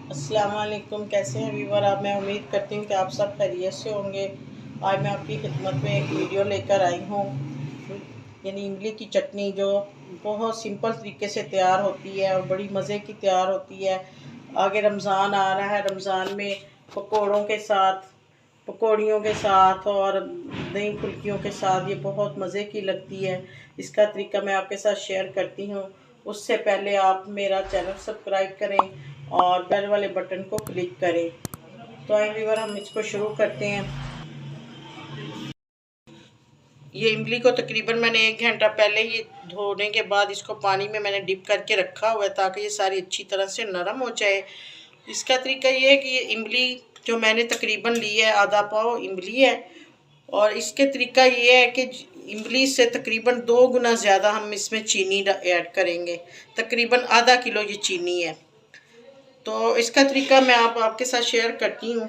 अस्सलाम वालेकुम। कैसे हैं व्यूवर आप? मैं उम्मीद करती हूँ कि आप सब खैरियत से होंगे। आज मैं आपकी खिदमत में एक वीडियो लेकर आई हूँ, यानी इमली की चटनी, जो बहुत सिंपल तरीके से तैयार होती है और बड़ी मज़े की तैयार होती है। आगे रमज़ान आ रहा है, रमज़ान में पकौड़ों के साथ, पकौड़ियों के साथ और दही फुल्कियों के साथ ये बहुत मज़े की लगती है। इसका तरीका मैं आपके साथ शेयर करती हूँ। उससे पहले आप मेरा चैनल सब्सक्राइब करें और बेल वाले बटन को क्लिक करें। तो आइए व्यूअर, हम इसको शुरू करते हैं। ये इमली को तकरीबन मैंने 1 घंटा पहले ही धोने के बाद इसको पानी में मैंने डिप करके रखा हुआ है, ताकि ये सारी अच्छी तरह से नरम हो जाए। इसका तरीका ये है कि ये इमली जो मैंने तकरीबन ली है, आधा पाव इमली है, और इसके तरीका ये है कि इमली से तकरीबन 2 गुना ज़्यादा हम इसमें चीनी ऐड करेंगे। तकरीबन आधा किलो ये चीनी है। तो इसका तरीका मैं आपके साथ शेयर करती हूँ।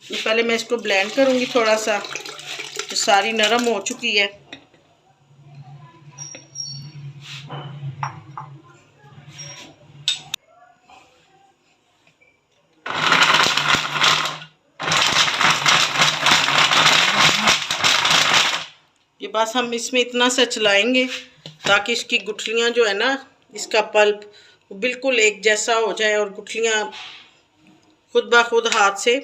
ये पहले मैं इसको ब्लेंड करूँगी थोड़ा सा, तो सारी नरम हो चुकी है। ये बस हम इसमें इतना सा चलाएंगे ताकि इसकी गुठलियाँ जो है ना, इसका पल्प बिल्कुल एक जैसा हो जाए, और गुठलियाँ खुद ब खुद हाथ से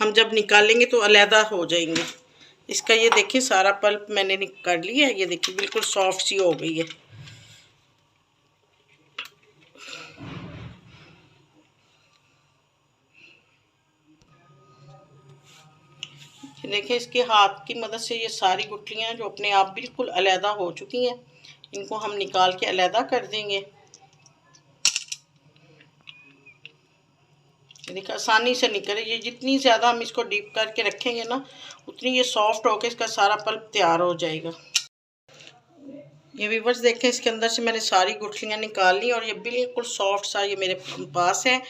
हम जब निकालेंगे तो अलहदा हो जाएंगे। इसका ये देखिए सारा पल्प मैंने कर लिया है। ये देखिए बिल्कुल सॉफ्ट सी हो गई है। ये देखिए इसके हाथ की मदद से ये सारी गुठलियाँ जो अपने आप बिल्कुल अलहदा हो चुकी हैं, इनको हम निकाल के अलहदा कर देंगे। देखिए आसानी से निकले। ये जितनी ज़्यादा हम इसको डीप करके रखेंगे ना, उतनी ये सॉफ्ट होकर इसका सारा पल्प तैयार हो जाएगा। ये व्यूअर्स देखें, इसके अंदर से मैंने सारी गुठलियाँ निकाल ली और ये बिल्कुल सॉफ्ट सा ये मेरे पास है।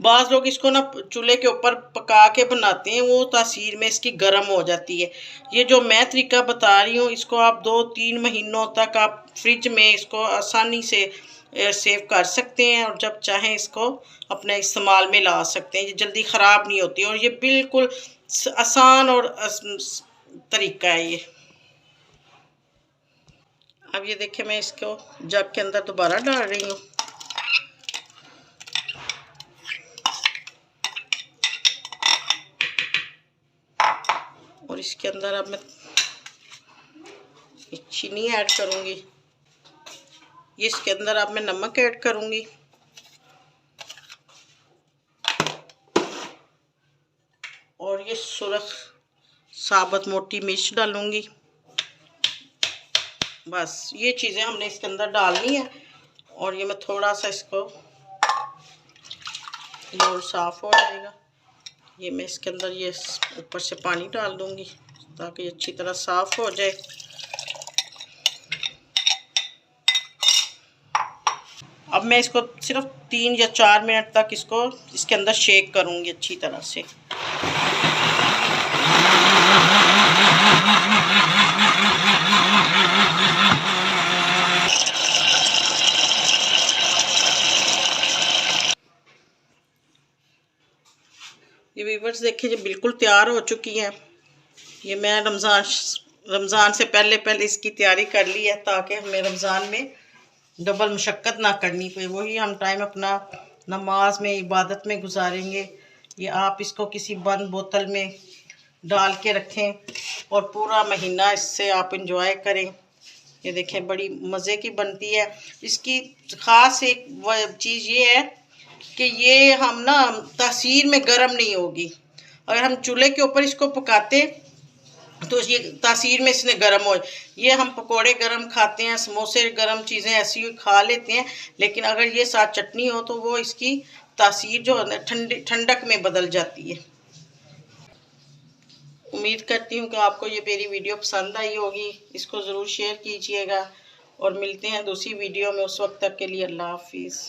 बाज़ लोग इसको ना चूल्हे के ऊपर पका के बनाते हैं, वो तासीर में इसकी गर्म हो जाती है। ये जो मैं तरीका बता रही हूँ, इसको आप 2-3 महीनों तक आप फ्रिज में इसको आसानी से सेव कर सकते हैं, और जब चाहें इसको अपने इस्तेमाल में ला सकते हैं। ये जल्दी ख़राब नहीं होती, और ये बिल्कुल आसान और तरीका है ये। अब ये देखिए मैं इसको जग के अंदर दोबारा डाल रही हूँ। और इसके अंदर अब मैं चीनी ऐड करूँगी। ये इसके अंदर अब मैं नमक ऐड करूँगी, और ये सुरख साबुत मोटी मिर्च डालूँगी। बस ये चीज़ें हमने इसके अंदर डालनी है। और ये मैं थोड़ा सा इसको, ये साफ़ हो जाएगा। ये मैं इसके अंदर ये ऊपर से पानी डाल दूँगी ताकि ये अच्छी तरह साफ़ हो जाए। अब मैं इसको सिर्फ 3 या 4 मिनट तक इसको इसके अंदर शेक करूँगी अच्छी तरह से। ये व्यूअर्स देखिए, ये बिल्कुल तैयार हो चुकी है। ये मैं रमज़ान से पहले इसकी तैयारी कर ली है, ताकि हमें रमज़ान में डबल मुशक्क़त ना करनी पड़े। वही हम टाइम अपना नमाज में, इबादत में गुजारेंगे। ये आप इसको किसी बंद बोतल में डाल के रखें और पूरा महीना इससे आप इंजॉय करें। ये देखें बड़ी मज़े की बनती है। इसकी ख़ास एक चीज़ ये है कि ये हम ना तासीर में गर्म नहीं होगी। अगर हम चूल्हे के ऊपर इसको पकाते तो ये तासीर में इसने गर्म हो, ये हम पकोड़े गर्म खाते हैं, समोसे गर्म, चीज़ें ऐसी खा लेते हैं, लेकिन अगर ये साथ चटनी हो तो वो इसकी तासीर जो है ठंडक में बदल जाती है। उम्मीद करती हूँ कि आपको ये मेरी वीडियो पसंद आई होगी। इसको ज़रूर शेयर कीजिएगा, और मिलते हैं दूसरी वीडियो में। उस वक्त तक के लिए अल्लाह हाफिज़।